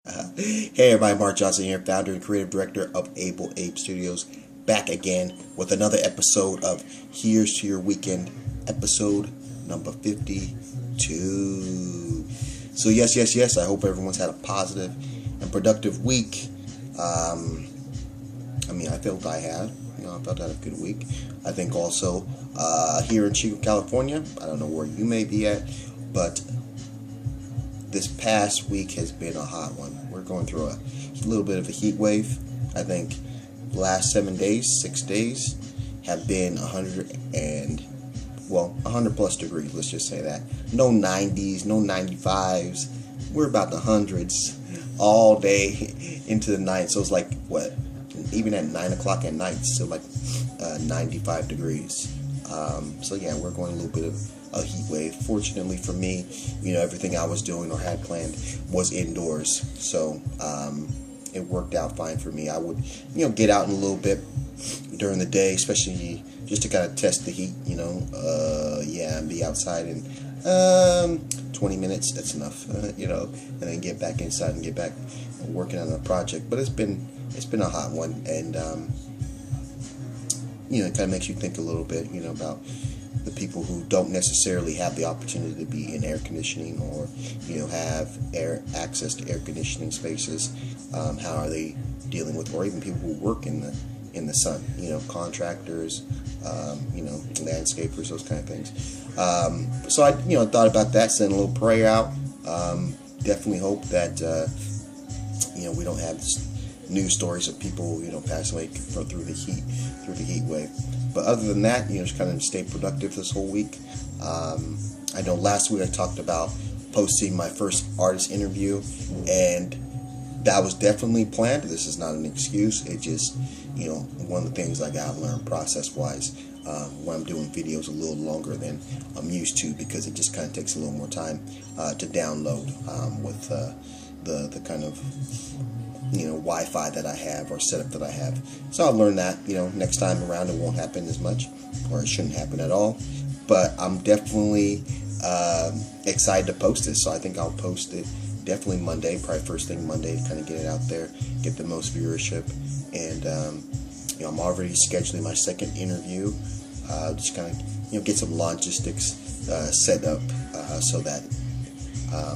Hey everybody, Mark Johnson here, founder and creative director of Able Abe Studios, back again with another episode of Here's to Your Weekend, episode number 52. So yes, I hope everyone's had a positive and productive week. I felt I had. I felt I had a good week. I think also here in Chico, California, I don't know where you may be at, but this past week has been a hot one. We're going through a little bit of a heat wave. I think the last 6 days have been 100 plus degrees, let's just say that. No 90s, no 95s. We're about the hundreds all day into the night. So it's like, even at 9 o'clock at night, it's still like 95 degrees. We're going a little bit of a heat wave. Fortunately for me, everything I was doing or had planned was indoors, so it worked out fine for me. I would get out in a little bit during the day, especially just to kind of test the heat, and be outside in 20 minutes. That's enough, and then get back inside and get back working on a project. But it's been a hot one, and it kind of makes you think a little bit, about the people who don't necessarily have the opportunity to be in air conditioning or, have access to air conditioning spaces. How are they dealing with, or even people who work in the sun, contractors, landscapers, those kind of things. So I, thought about that, sent a little prayer out. Definitely hope that, we don't have news stories of people, passing away through the heat wave. But other than that, just kind of stay productive this whole week. I know last week I talked about posting my first artist interview, and that was definitely planned. This is not an excuse. It just, one of the things I got to learn process-wise when I'm doing videos a little longer than I'm used to, because it just kind of takes a little more time to download with the kind of Wi-Fi that I have or setup that I have. So I'll learn that, next time around it won't happen as much, or it shouldn't happen at all. But I'm definitely excited to post this, so I think I'll post it definitely Monday, probably first thing Monday, to kind of get it out there, get the most viewership. And I'm already scheduling my second interview, just kind of get some logistics set up so that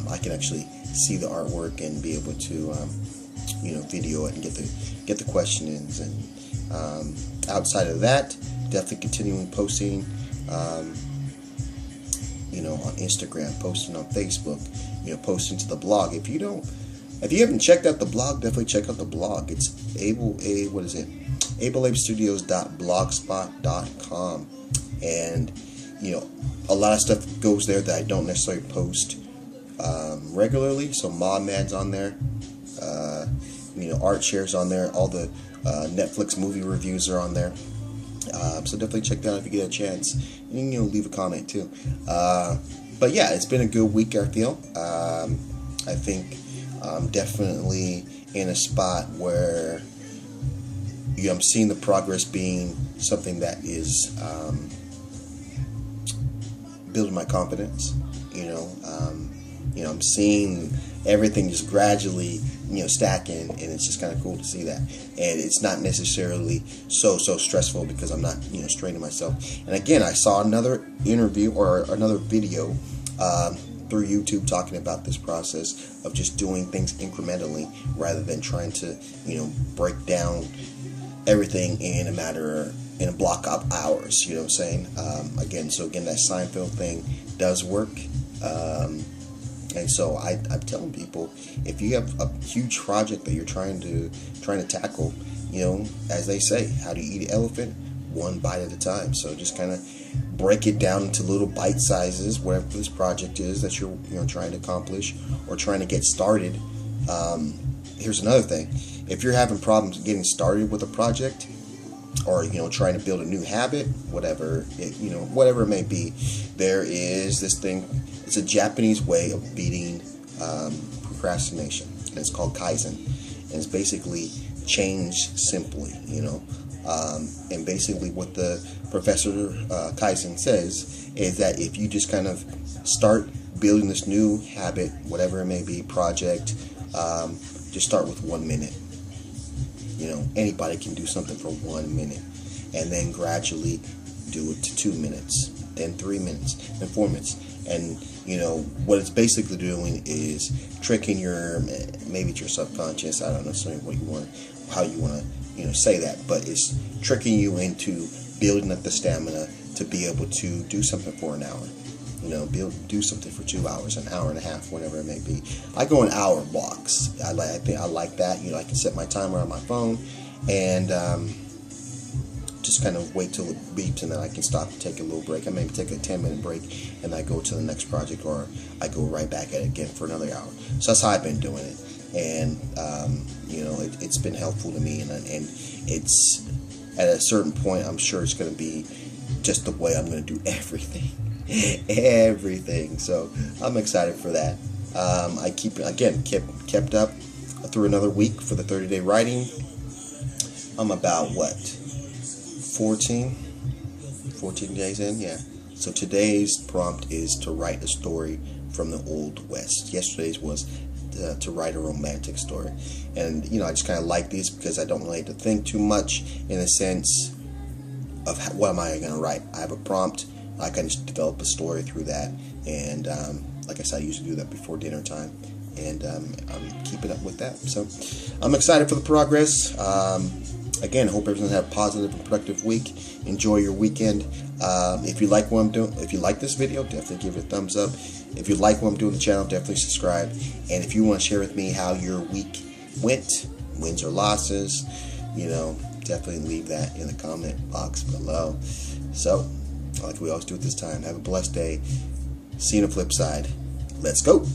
I can actually see the artwork and be able to video it and get the questions. And outside of that, definitely continuing posting on Instagram, posting on Facebook, posting to the blog. If you haven't checked out the blog, definitely check out the blog. It's ableabestudios.blogspot.com, and a lot of stuff goes there that I don't necessarily post regularly. So Mad's on there, art shares on there, all the Netflix movie reviews are on there. So definitely check that out if you get a chance, and leave a comment too. But yeah, it's been a good week, I feel. I think I'm definitely in a spot where I'm seeing the progress being something that is building my confidence. I'm seeing everything just gradually stacking, and it's just kind of cool to see that. And it's not necessarily so stressful, because I'm not straining myself. And again, I saw another interview or another video through YouTube talking about this process of just doing things incrementally rather than trying to break down everything in a block of hours. You know what I'm saying? Again, that Seinfeld thing does work. And so I'm telling people, if you have a huge project that you're trying to tackle, as they say, how do you eat an elephant? One bite at a time. So just kind of break it down into little bite sizes, whatever this project is that you're trying to accomplish or trying to get started. Here's another thing: if you're having problems getting started with a project, or trying to build a new habit, whatever it may be, there is this thing. It's a Japanese way of beating procrastination, and it's called Kaizen. And it's basically change simply, and basically what the Professor Kaizen says is that if you just kind of start building this new habit, whatever it may be, project, Just start with 1 minute. Anybody can do something for 1 minute, and then gradually do it to 2 minutes, then 3 minutes, then 4 minutes. And what it's basically doing is tricking maybe it's your subconscious. I don't know how you want to say that, but it's tricking you into building up the stamina to be able to do something for an hour. Do something for 2 hours, an hour and a half, whatever it may be. I go in hour blocks. I like that. I can set my timer on my phone and just kind of wait till it beeps, and then I can stop and take a little break. I maybe take a 10-minute break, and I go to the next project, or I go right back at it again for another hour. So that's how I've been doing it, and it's been helpful to me, and it's at a certain point, I'm sure it's going to be just the way I'm going to do everything. Everything. So I'm excited for that. I kept up through another week for the 30-day writing. I'm about 14 days in, yeah. So today's prompt is to write a story from the Old West. Yesterday's was to write a romantic story, and I just kind of like these because I don't really have to think too much in the sense of what am I going to write. I have a prompt. I can just develop a story through that, and like I said, I usually do that before dinner time, and I'm keeping up with that. So I'm excited for the progress. Again, I hope everyone's had a positive and productive week. Enjoy your weekend. If you like what I'm doing, if you like this video, definitely give it a thumbs up. If you like what I'm doing on the channel, definitely subscribe. And if you want to share with me how your week went, wins or losses, definitely leave that in the comment box below. So, like we always do at this time, have a blessed day. See you on the flip side. Let's go.